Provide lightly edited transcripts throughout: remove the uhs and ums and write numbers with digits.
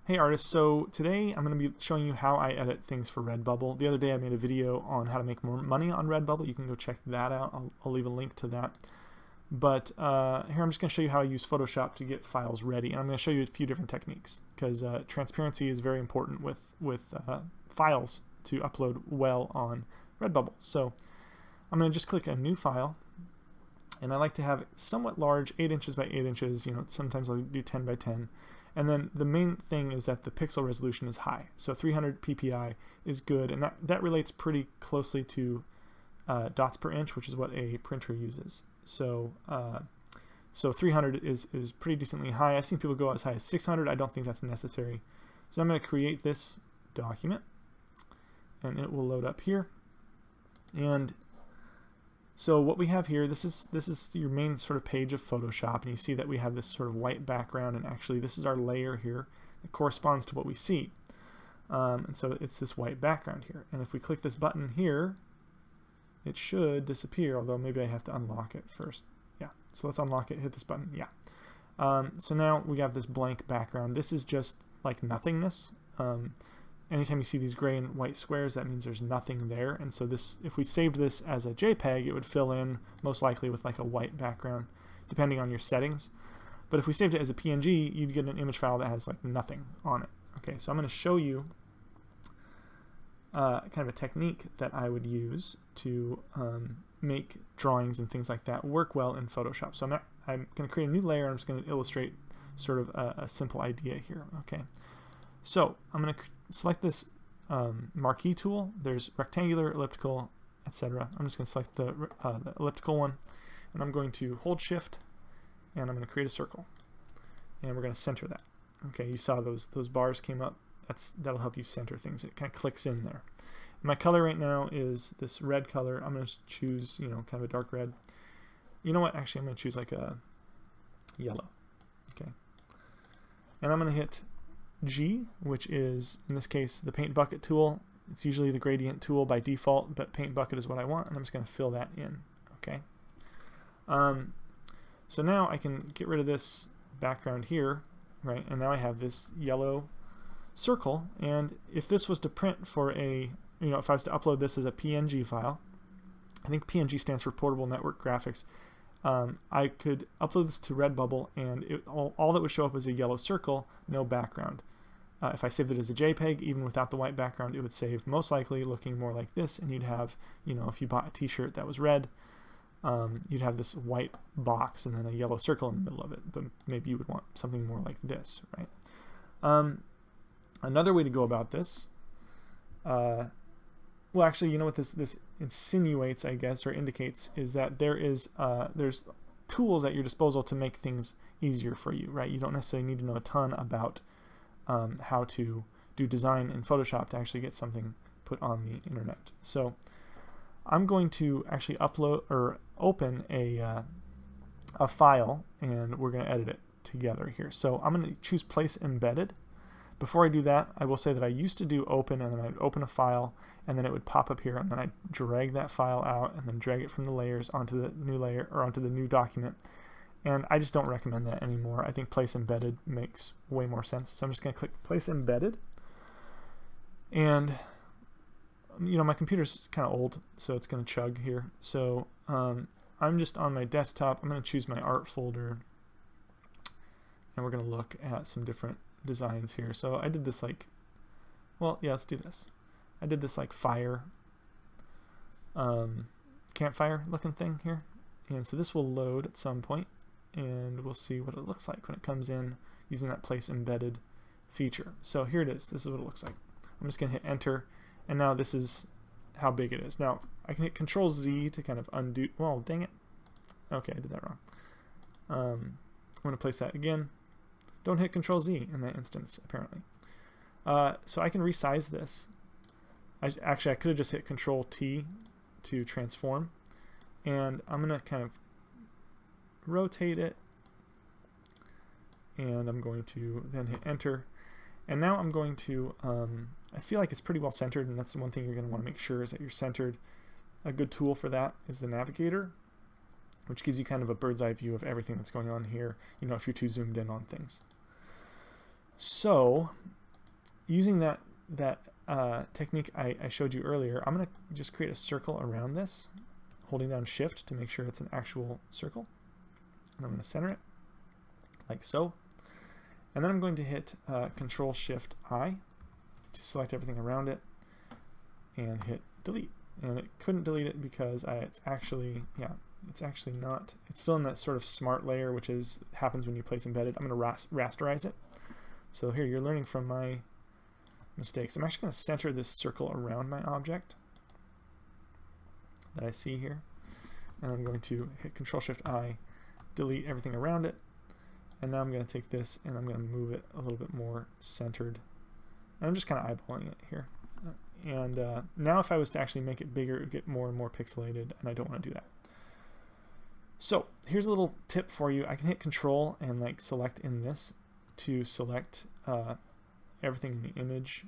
Hey artists, so today I'm going to be showing you how I edit things for Redbubble. The other day I made a video on how to make more money on Redbubble. You can go check that out. I'll leave a link to that. But here I'm just going to show you how I use Photoshop to get files ready. And I'm going to show you a few different techniques because transparency is very important with files to upload well on Redbubble. So I'm going to just click a new file. And I like to have it somewhat large, 8 inches by 8 inches. You know, sometimes I'll do 10 by 10. And then the main thing is that the pixel resolution is high. So 300 ppi is good, and that relates pretty closely to dots per inch, which is what a printer uses. So 300 is pretty decently high. I've seen people go as high as 600. I don't think that's necessary. So I'm going to create this document, and it will load up here. And so what we have here, this is your main sort of page of Photoshop, and you see that we have this sort of white background, and actually this is our layer here that corresponds to what we see. And so it's this white background here. And if we click this button here, it should disappear, although maybe I have to unlock it first. Yeah, so let's unlock it, hit this button, yeah. So now we have this blank background. This is just like nothingness. Anytime you see these gray and white squares, that means there's nothing there. And so this, if we saved this as a JPEG, it would fill in most likely with like a white background, depending on your settings. But if we saved it as a PNG, you'd get an image file that has like nothing on it. Okay, so I'm going to show you kind of a technique that I would use to make drawings and things like that work well in Photoshop. So I'm going to create a new layer, and I'm just going to illustrate sort of a simple idea here. Okay, so I'm going to select this marquee tool. There's rectangular, elliptical, etc. I'm just going to select the elliptical one, and I'm going to hold shift, and I'm going to create a circle, and we're going to center that. Okay, you saw those bars came up. That'll help you center things. It kind of clicks in there. My color right now is this red color. I'm going to choose, you know, kind of a dark red. You know what? Actually, I'm going to choose like a yellow. Okay, and I'm going to hit G, which is, in this case, the paint bucket tool. It's usually the gradient tool by default, but paint bucket is what I want, and I'm just going to fill that in. Okay. So now I can get rid of this background here, right? And now I have this yellow circle, and if this was to print for a, you know, if I was to upload this as a PNG file, I think PNG stands for Portable Network Graphics, I could upload this to Redbubble, and all that would show up is a yellow circle, no background. If I saved it as a JPEG, even without the white background, it would save most likely looking more like this, and you'd have, you know, if you bought a t-shirt that was red, you'd have this white box and then a yellow circle in the middle of it, but maybe you would want something more like this, right? Another way to go about this, well, actually, you know what this insinuates, I guess, or indicates, is that there's tools at your disposal to make things easier for you, right? You don't necessarily need to know a ton about how to do design in Photoshop to actually get something put on the internet. So I'm going to actually upload or open a file, and we're going to edit it together here. So I'm going to choose Place Embedded. Before I do that, I will say that I used to do open, and then I'd open a file, and then it would pop up here, and then I'd drag that file out and then drag it from the layers onto the new layer or onto the new document. And I just don't recommend that anymore. I think Place Embedded makes way more sense. So I'm just going to click Place Embedded. And, you know, my computer's kind of old, so it's going to chug here. So I'm just on my desktop. I'm going to choose my art folder, and we're going to look at some different designs here. So I did this like, well, yeah, let's do this. I did this like fire, campfire looking thing here. And so this will load at some point, and we'll see what it looks like when it comes in using that Place Embedded feature. So here it is. This is what it looks like. I'm just going to hit enter, and now this is how big it is. Now I can hit Control Z to kind of undo. Well, dang it. Okay, I did that wrong. I'm going to place that again. Don't hit Control Z in that instance, apparently. So I can resize this. Actually, I could have just hit Control T to transform. And I'm going to kind of rotate it. And I'm going to then hit Enter. And now I'm going to, I feel like it's pretty well centered, and that's the one thing you're going to want to make sure is that you're centered. A good tool for that is the Navigator, which gives you kind of a bird's eye view of everything that's going on here, you know, if you're too zoomed in on things. So using that technique I showed you earlier, I'm going to just create a circle around this, holding down Shift to make sure it's an actual circle. And I'm going to center it, like so. And then I'm going to hit Control-Shift-I to select everything around it, and hit Delete. And it couldn't delete it because it's actually not, it's still in that sort of smart layer, which happens when you place embedded. I'm going to rasterize it. So here, you're learning from my mistakes. I'm actually going to center this circle around my object that I see here. And I'm going to hit Control-Shift-I, delete everything around it. And now I'm going to take this and I'm going to move it a little bit more centered. And I'm just kind of eyeballing it here. And now if I was to actually make it bigger, it would get more and more pixelated, and I don't want to do that. So here's a little tip for you. I can hit Control and like select in this to select everything in the image.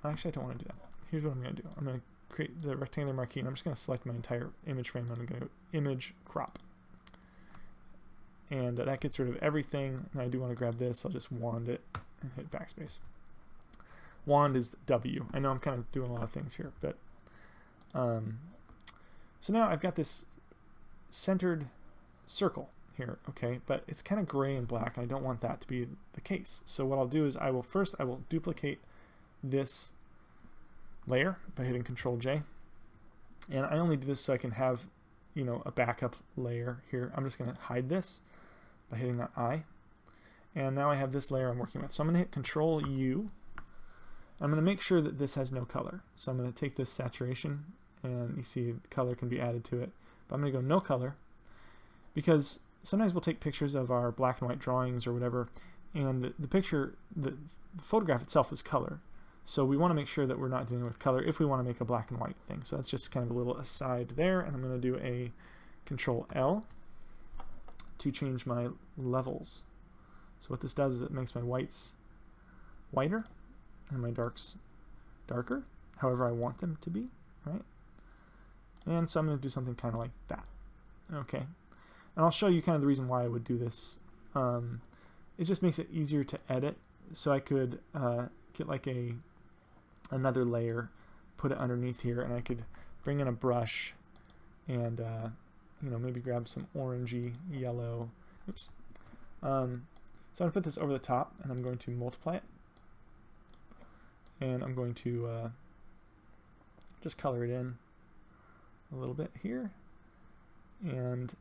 Actually, I don't want to do that. Here's what I'm going to do. I'm going to create the rectangular marquee, and I'm just going to select my entire image frame. I'm going to go Image Crop. And that gets rid of everything. And I do want to grab this. I'll just wand it and hit backspace. Wand is W. I know I'm kind of doing a lot of things here, but so now I've got this centered circle here, okay, but it's kind of gray and black, and I don't want that to be the case. So what I'll do is I will duplicate this layer by hitting Control-J, and I only do this so I can have, you know, a backup layer here. I'm just going to hide this by hitting that I, and now I have this layer I'm working with. So I'm going to hit Control-U. I'm going to make sure that this has no color. So I'm going to take this saturation, and you see color can be added to it. But I'm going to go no color, because sometimes we'll take pictures of our black and white drawings or whatever, and the photograph itself is color. So we want to make sure that we're not dealing with color if we want to make a black and white thing. So that's just kind of a little aside there, and I'm going to do a Control-L to change my levels. So what this does is it makes my whites whiter and my darks darker, however I want them to be, right? And so I'm going to do something kind of like that. Okay. And I'll show you kind of the reason why I would do this. It just makes it easier to edit. So I could get like another layer, put it underneath here, and I could bring in a brush and you know, maybe grab some orangey yellow. Oops. So I'm going to put this over the top, and I'm going to multiply it. And I'm going to just color it in a little bit here. And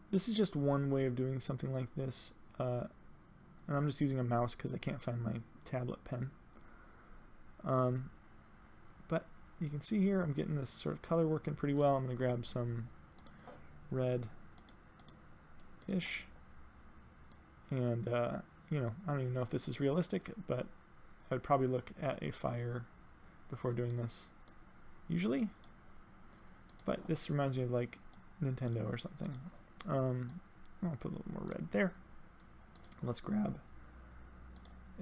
this is just one way of doing something like this. And I'm just using a mouse because I can't find my tablet pen. But you can see here I'm getting this sort of color working pretty well. I'm going to grab some red-ish. And, you know, I don't even know if this is realistic, but I would probably look at a fire before doing this, usually. But this reminds me of like Nintendo or something. I'll put a little more red there. Let's grab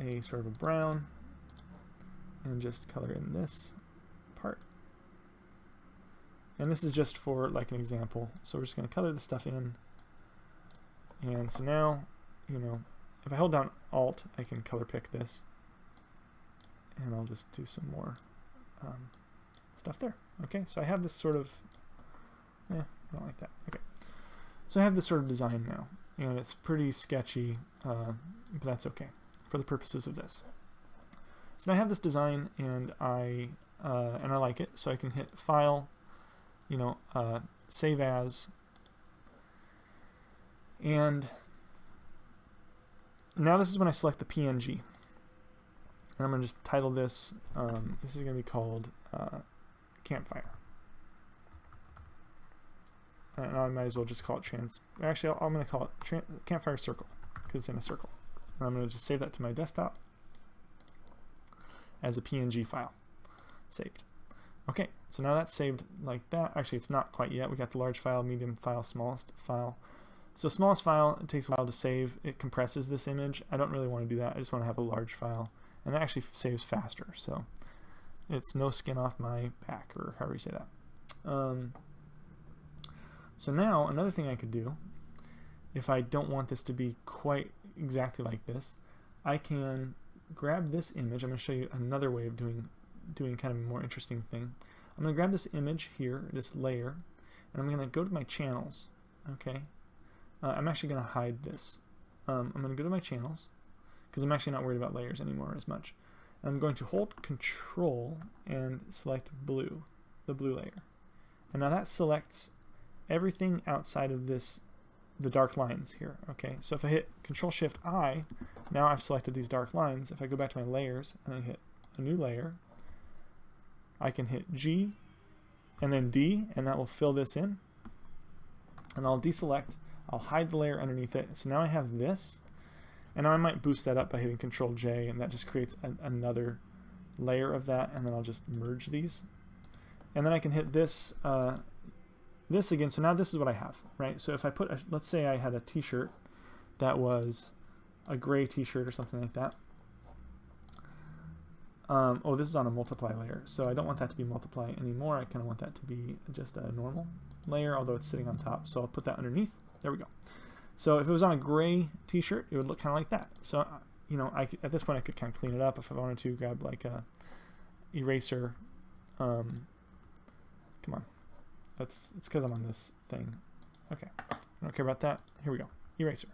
a sort of a brown and just color in this part. And this is just for like an example. So we're just going to color the stuff in. And so now, you know, if I hold down Alt, I can color pick this. And I'll just do some more stuff there. Okay, so I have this sort of, I don't like that. Okay, so I have this sort of design now, and it's pretty sketchy, but that's okay for the purposes of this. So now I have this design, and I like it. So I can hit File, you know, Save As, and now this is when I select the PNG. And I'm going to just title this, this is going to be called Campfire. And I might as well just call it actually, I'm going to call it Campfire Circle, because it's in a circle. And I'm going to just save that to my desktop as a PNG file. Saved. Okay, so now that's saved like that. Actually, it's not quite yet. We got the large file, medium file, smallest file. So smallest file, it takes a while to save. It compresses this image. I don't really want to do that. I just want to have a large file. And that actually saves faster, so it's no skin off my back, or however you say that. So now, another thing I could do, if I don't want this to be quite exactly like this, I can grab this image. I'm going to show you another way of doing kind of a more interesting thing. I'm going to grab this image here, this layer, and I'm going to go to my channels. Okay, I'm actually going to hide this. I'm going to go to my channels because I'm actually not worried about layers anymore as much. And I'm going to hold Control and select blue, the blue layer. And now that selects everything outside of this, the dark lines here. Okay, so if I hit Control-Shift-I, now I've selected these dark lines. If I go back to my layers and I hit a new layer, I can hit G and then D, and that will fill this in. And I'll deselect, I'll hide the layer underneath it. So now I have this, and now I might boost that up by hitting Control-J, and that just creates another layer of that, and then I'll just merge these. And then I can hit this this again. So now this is what I have, right? So if I put, let's say I had a t-shirt that was a gray t-shirt or something like that. Oh, this is on a multiply layer, so I don't want that to be multiply anymore. I kind of want that to be just a normal layer, although it's sitting on top. So I'll put that underneath. There we go. So if it was on a gray t-shirt, it would look kind of like that. So, you know, at this point I could kind of clean it up if I wanted to. Grab like a eraser. Come on. It's because I'm on this thing. Okay. I don't care about that. Here we go. Eraser.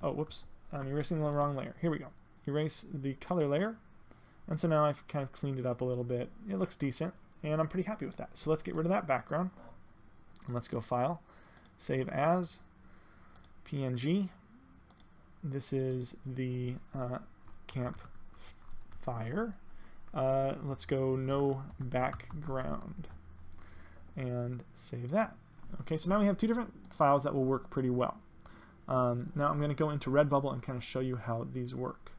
Oh, whoops. I'm erasing the wrong layer. Here we go. Erase the color layer. And so now I've kind of cleaned it up a little bit. It looks decent, and I'm pretty happy with that. So let's get rid of that background. And let's go File, Save As, PNG. This is the campfire. Let's go No Background and save that. Okay, so now we have two different files that will work pretty well. Now I'm going to go into Redbubble and kind of show you how these work.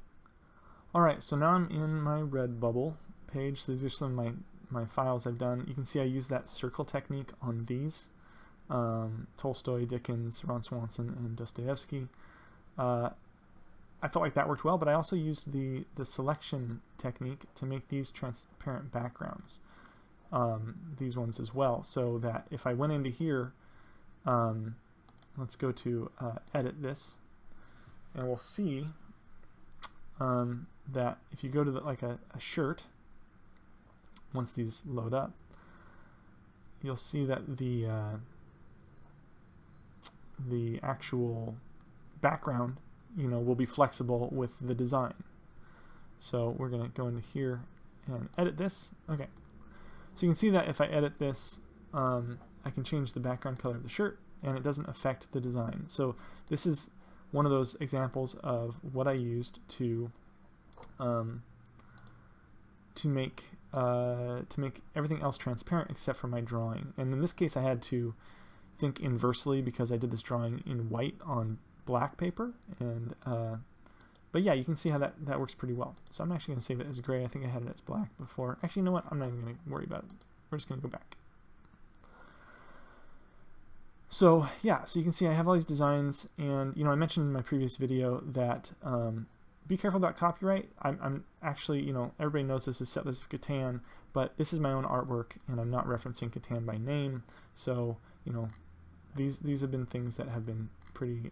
Alright, so now I'm in my Redbubble page. So these are some of my files I've done. You can see I use that circle technique on these. Tolstoy, Dickens, Ron Swanson, and Dostoevsky. I felt like that worked well, but I also used the selection technique to make these transparent backgrounds. These ones as well, so that if I went into here, let's go to edit this, and we'll see that if you go to like a shirt, once these load up, you'll see that the actual background, you know, will be flexible with the design. So we're going to go into here and edit this. Okay, so you can see that if I edit this, I can change the background color of the shirt, and it doesn't affect the design. So this is one of those examples of what I used to make everything else transparent except for my drawing. And in this case, I had to think inversely because I did this drawing in white on black paper. And but yeah, you can see how that works pretty well. So I'm actually going to save it as gray. I think I had it as black before. Actually, you know what? I'm not even going to worry about it. We're just going to go back. So yeah, so you can see I have all these designs, and you know, I mentioned in my previous video that be careful about copyright. I'm actually, you know, everybody knows this is Settlers of Catan, but this is my own artwork, and I'm not referencing Catan by name. So you know, these have been things that have been pretty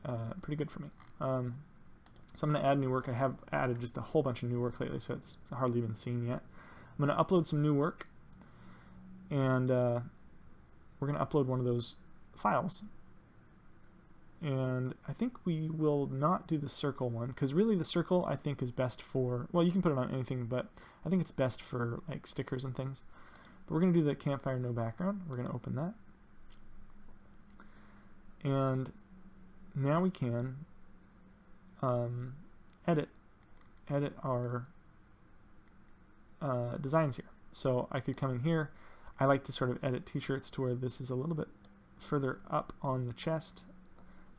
good for me. So I'm going to add new work. I have added just a whole bunch of new work lately, so it's hardly been seen yet. I'm going to upload some new work, and we're going to upload one of those files. And I think we will not do the circle one, because really the circle I think is best for, well, you can put it on anything, but I think it's best for like stickers and things. But we're going to do the campfire no background. We're going to open that. And now we can edit our designs here. So I could come in here. I like to sort of edit t-shirts to where this is a little bit further up on the chest,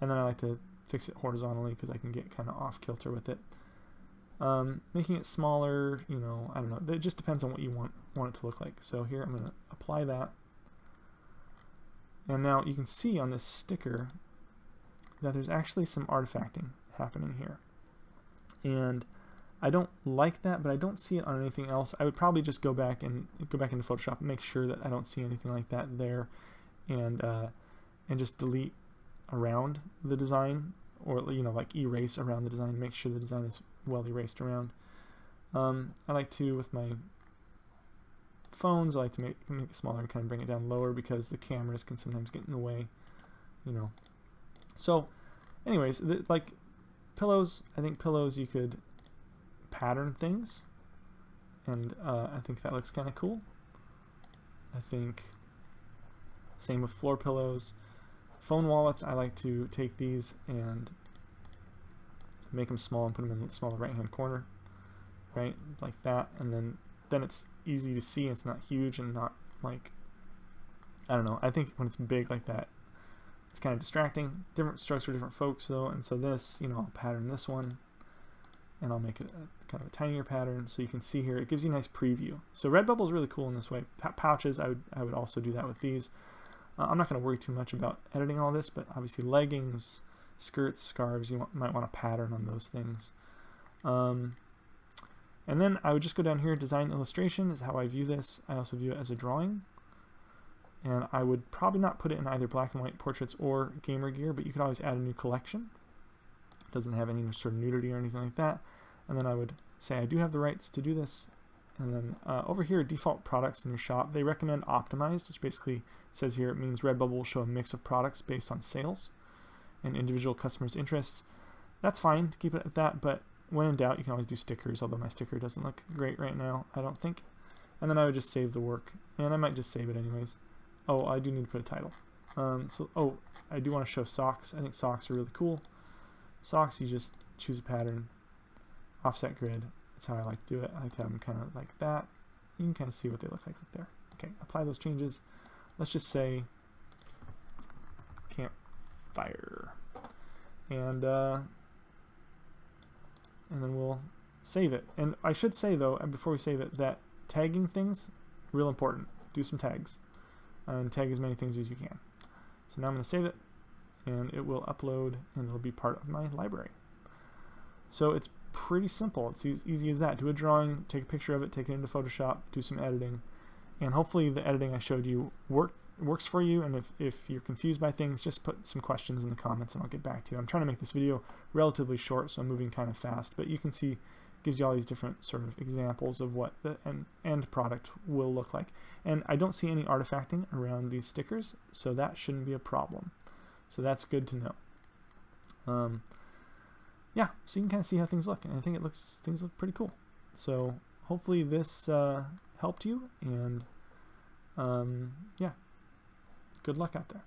and then I like to fix it horizontally because I can get kind of off kilter with it. Making it smaller, you know, I don't know. It just depends on what you want it to look like. So here I'm going to apply that, and now you can see on this sticker that there's actually some artifacting happening here, and I don't like that, but I don't see it on anything else. I would probably just go back into Photoshop and make sure that I don't see anything like that there, and just delete around the design, or you know, like erase around the design, make sure the design is well erased around. I like to, with my phones, I like to make it smaller and kind of bring it down lower because the cameras can sometimes get in the way, you know. So anyways, like pillows, I think pillows you could pattern things, and I think that looks kind of cool. I think same with floor pillows. Phone wallets, I like to take these and make them small and put them in the smaller right hand corner, right, like that, and then it's easy to see, it's not huge and not like, I don't know, I think when it's big like that it's kind of distracting. Different strokes for different folks though, and so this, you know, I'll pattern this one and I'll make it kind of a tinier pattern so you can see here. It gives you a nice preview. So Redbubble is really cool in this way. Pouches, I would also do that with these. I'm not going to worry too much about editing all this, but obviously leggings, skirts, scarves, you might want to pattern on those things. And then I would just go down here, design illustration is how I view this. I also view it as a drawing. And I would probably not put it in either black and white portraits or gamer gear, but you could always add a new collection. It doesn't have any sort of nudity or anything like that. And then I would say I do have the rights to do this. And then over here, default products in your shop, they recommend optimized, which basically says here it means Redbubble will show a mix of products based on sales and individual customers' interests. That's fine to keep it at that, but when in doubt, you can always do stickers, although my sticker doesn't look great right now, I don't think. And then I would just save the work, and I might just save it anyways. Oh, I do need to put a title. Oh, I do want to show socks. I think socks are really cool. Socks, you just choose a pattern, offset grid. That's how I like to do it. I like to have them kind of like that. You can kind of see what they look like there. Okay, apply those changes. Let's just say campfire, and then we'll save it. And I should say though, before we save it, that tagging things, real important. Do some tags and tag as many things as you can. So now I'm going to save it, and it will upload, and it'll be part of my library. So it's pretty simple. It's easy as that. Do a drawing, take a picture of it, take it into Photoshop, do some editing, and hopefully the editing I showed you works for you. And if you're confused by things, just put some questions in the comments and I'll get back to you. I'm trying to make this video relatively short, so I'm moving kind of fast, but you can see it gives you all these different sort of examples of what the end product will look like. And I don't see any artifacting around these stickers, so that shouldn't be a problem. So that's good to know. Yeah, so you can kind of see how things look, and I think things look pretty cool. So hopefully this helped you, and yeah, good luck out there.